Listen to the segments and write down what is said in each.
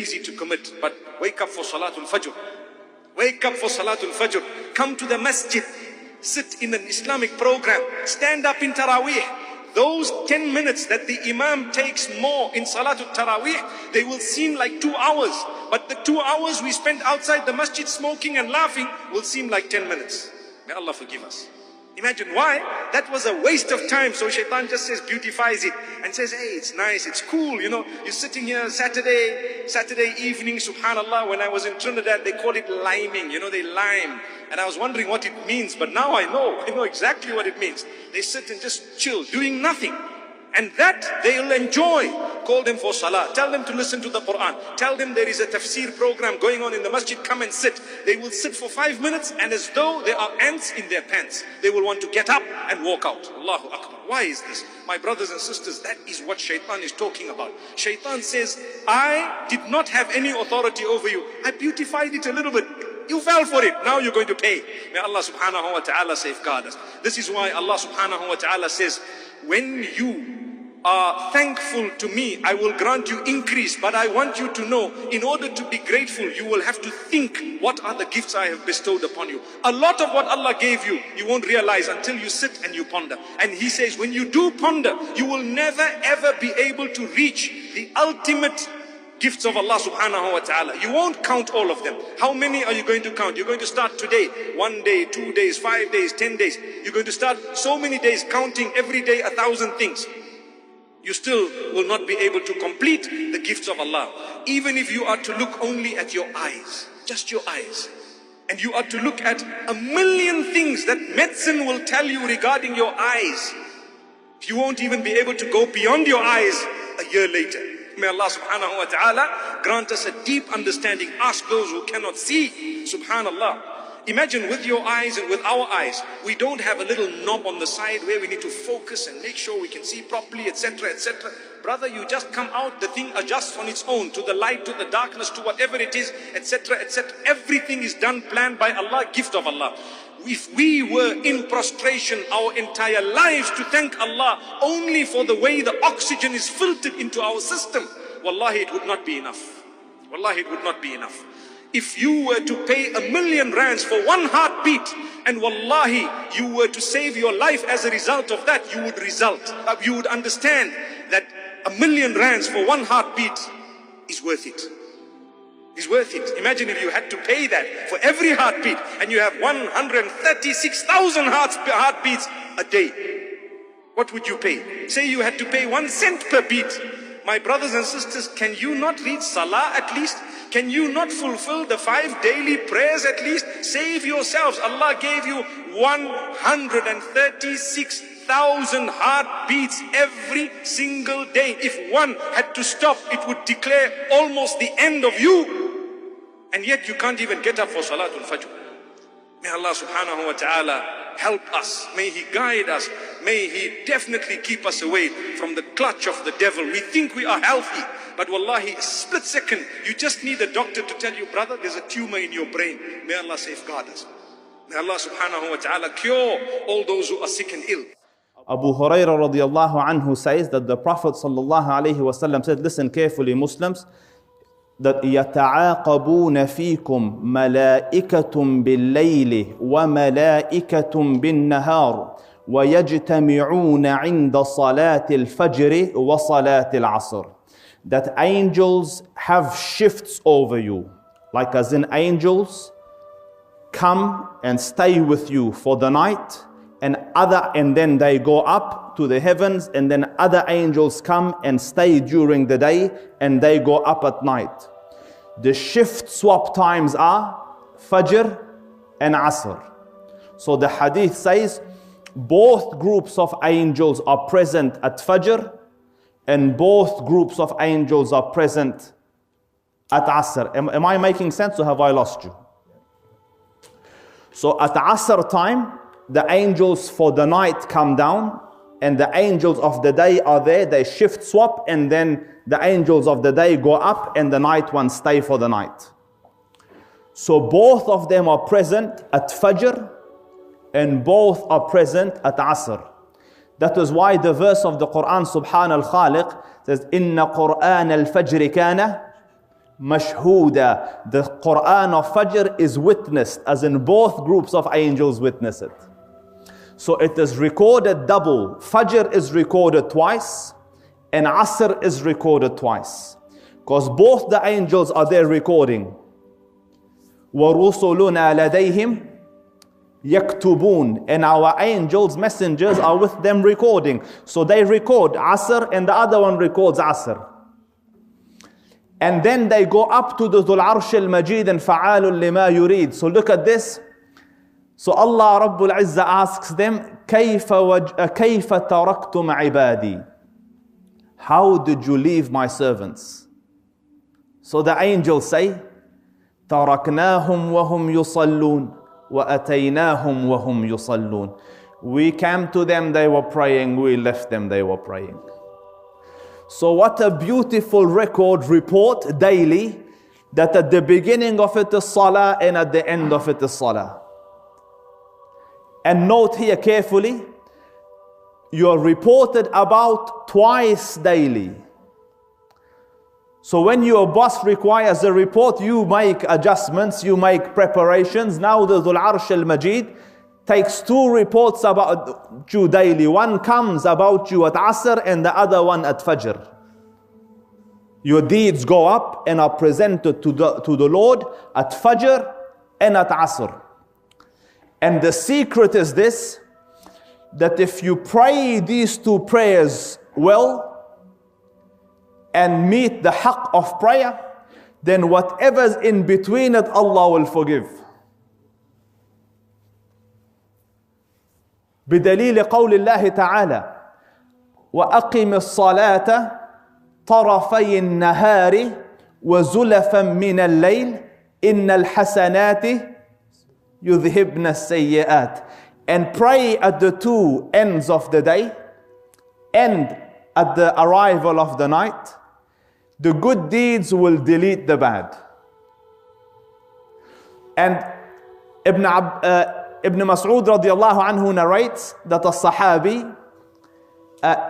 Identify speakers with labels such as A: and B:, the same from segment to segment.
A: easy to commit, but wake up for Salatul Fajr. Wake up for Salatul Fajr. Come to the masjid. Sit in an Islamic program. Stand up in Taraweeh. Those 10 minutes that the Imam takes more in Salatul Taraweeh, they will seem like 2 hours. But the 2 hours we spent outside the masjid smoking and laughing will seem like 10 minutes. May Allah forgive us. Imagine why? That was a waste of time. So shaitan just says, beautifies it and says, hey, it's nice, it's cool. You're sitting here Saturday evening, subhanallah. When I was in Trinidad, they call it liming. They lime. And I was wondering what it means, but now I know exactly what it means. They sit and just chill, doing nothing. And that they'll enjoy. Call them for salah. Tell them to listen to the Quran. Tell them there is a tafsir program going on in the masjid. Come and sit. They will sit for 5 minutes, and as though there are ants in their pants, they will want to get up and walk out. Allahu Akbar. Why is this? My brothers and sisters, that is what shaitan is talking about. Shaitan says, I did not have any authority over you. I beautified it a little bit. You fell for it. Now you're going to pay. May Allah subhanahu wa ta'ala safeguard us. This is why Allah subhanahu wa ta'ala says, when you are thankful to me, I will grant you increase. But I want you to know, in order to be grateful, you will have to think, what are the gifts I have bestowed upon you? A lot of what Allah gave you, you won't realize until you sit and you ponder. And He says, when you do ponder, you will never ever be able to reach the ultimate gifts of Allah subhanahu wa ta'ala. You won't count all of them. How many are you going to count? You're going to start today, 1 day, 2 days, 5 days, 10 days. You're going to start so many days counting every day 1,000 things. You still will not be able to complete the gifts of Allah. Even if you are to look only at your eyes, just your eyes. And you are to look at 1,000,000 things that medicine will tell you regarding your eyes. You won't even be able to go beyond your eyes a year later. May Allah subhanahu wa ta'ala grant us a deep understanding. Ask those who cannot see. Subhanallah. Imagine with your eyes and with our eyes, we don't have a little knob on the side where we need to focus and make sure we can see properly, etc., etc. Brother, you just come out, the thing adjusts on its own to the light, to the darkness, to whatever it is, etc., etc. Everything is done, planned by Allah, gift of Allah. If we were in prostration our entire lives to thank Allah only for the way the oxygen is filtered into our system, wallahi, it would not be enough. Wallahi, it would not be enough. If you were to pay 1,000,000 rands for one heartbeat, and wallahi, you were to save your life as a result of that, you would understand that 1,000,000 rands for one heartbeat is worth it. Is worth it. Imagine if you had to pay that for every heartbeat, and you have 136,000 heartbeats a day. What would you pay? Say you had to pay 1 cent per beat. My brothers and sisters, can you not read Salah at least? Can you not fulfill the 5 daily prayers at least? Save yourselves. Allah gave you 136,000 heartbeats every single day. If one had to stop, it would declare almost the end of you. And yet you can't even get up for Salatul Fajr. May Allah subhanahu wa ta'ala help us. May He guide us. May He definitely keep us away from the clutch of the devil. We think we are healthy, but wallahi, a split second, you just need a doctor to tell you, brother, there's a tumor in your brain. May Allah safeguard us. May Allah subhanahu wa ta'ala cure all those who are sick and ill.
B: Abu Hurairah radiallahu anhu says that the Prophet sallallahu alayhi wa sallam said, listen carefully Muslims, that يَتَعَاقَبُونَ فِيكُمْ مَلَائِكَةٌ بِاللَّيْلِ وَمَلَائِكَةٌ بِالنَّهَارِ وَيَجْتَمِعُونَ عِنْدَ صَلَاةِ الْفَجْرِ وَصَلَاةِ الْعَصْرِ. That angels have shifts over you. Like as in angels come and stay with you for the night, and then they go up to the heavens, and then other angels come and stay during the day, and they go up at night. The shift swap times are Fajr and Asr. So the hadith says both groups of angels are present at Fajr, and both groups of angels are present at Asr. Am I making sense, or have I lost you? So at Asr time, the angels for the night come down, and the angels of the day are there. They shift swap, and then the angels of the day go up, and the night ones stay for the night. So both of them are present at Fajr, and both are present at Asr. That is why the verse of the Quran, Subhan al-Khaliq, says, Inna Qur'an al-Fajr kana mashhooda. The Quran of Fajr is witnessed, as in both groups of angels witness it. So it is recorded double. Fajr is recorded twice and Asr is recorded twice. Because both the angels are there recording. وَرُسُلُنَا لَدَيْهِمْ يَكْتُبُونَ. And our angels, messengers, are with them recording. So they record Asr and the other one records Asr. And then they go up to the Dhul Arsh al-Majid and فَعَالٌ لِمَا يُرِيد. So look at this. So Allah Rabbul Izzah asks them, كَيْفَ تَرَكْتُمْ عِبَادِي. How did you leave my servants? So the angels say, تَرَكْنَاهُمْ وَهُمْ يُصَلُّونَ وَأَتَيْنَاهُمْ وَهُمْ يُصَلُّونَ. We came to them, they were praying. We left them, they were praying. So what a beautiful report daily, that at the beginning of it is salah and at the end of it is salah. And note here carefully, you are reported about twice daily. So when your boss requires a report, you make adjustments, you make preparations. Now the Dhul Arsh al-Majid takes 2 reports about you daily. One comes about you at Asr and the other one at Fajr. Your deeds go up and are presented to the Lord at Fajr and at Asr. And the secret is this, that if you pray these 2 prayers well and meet the haqq of prayer, then whatever's in between it, Allah will forgive. بدليل قول الله تعالى وأقم الصلاة طرفي النهار وزلفا من الليل إن الحسنات يذهبن السيئات. And pray at the 2 ends of the day and at the arrival of the night. The good deeds will delete the bad. And Ibn Mas'ud radiallahu anhu narrates that a Sahabi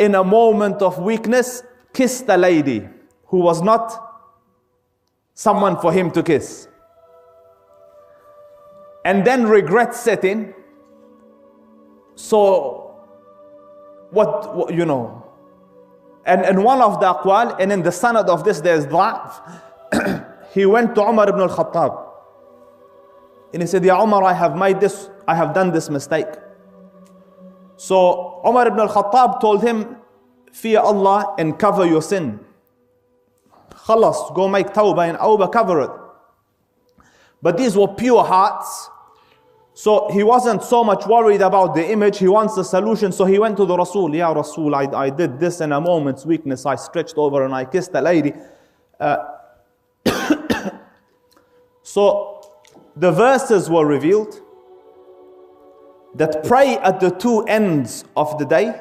B: in a moment of weakness kissed a lady who was not someone for him to kiss. And then regret set in. So, what you know, and one of the aqwal, and in the sanad of this there is dha'f. He went to Umar ibn al-Khattab and he said, Ya Umar, I have done this mistake. So Umar ibn al-Khattab told him, fear Allah and cover your sin. Khalas, go make tawbah and awbah, cover it. But these were pure hearts. So he wasn't so much worried about the image, he wants a solution. So he went to the Rasul, Ya Rasul, I did this in a moment's weakness. I stretched over and I kissed a lady. So the verses were revealed that pray at the 2 ends of the day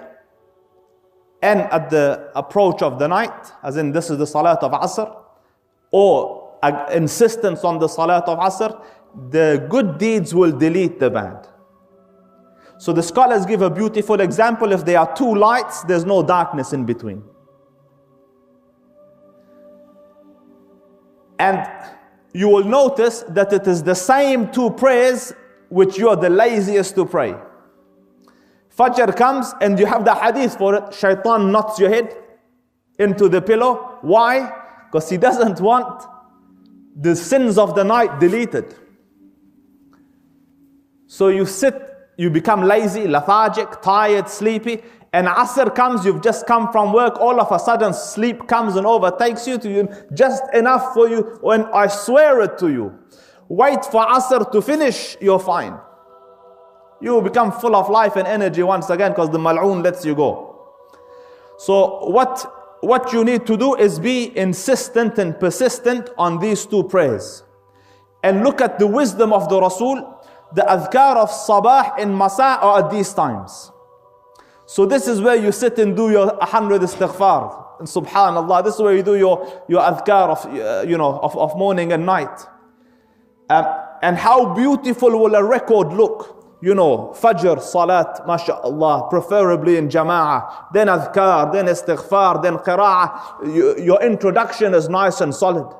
B: and at the approach of the night, as in this is the Salat of Asr, or insistence on the Salat of Asr. The good deeds will delete the bad. So the scholars give a beautiful example. If there are 2 lights, there's no darkness in between. And you will notice that it is the same 2 prayers which you are the laziest to pray. Fajr comes and you have the hadith for it. Shaitan knocks your head into the pillow. Why? Because he doesn't want the sins of the night deleted. So you sit, you become lazy, lethargic, tired, sleepy, and Asr comes, you've just come from work, all of a sudden sleep comes and overtakes you, just enough for you, when I swear it to you. Wait for Asr to finish, you're fine. You will become full of life and energy once again because the mal'oon lets you go. So what you need to do is be insistent and persistent on these 2 prayers. And look at the wisdom of the Rasul. The adhkar of sabah and masa are at these times. So this is where you sit and do your 100 istighfar. And subhanallah, this is where you do your adhkar of, of morning and night. And how beautiful will a record look. You know, Fajr, Salat, mashallah, preferably in Jama'ah, then adhkar, then istighfar, then qira'ah. Your introduction is nice and solid.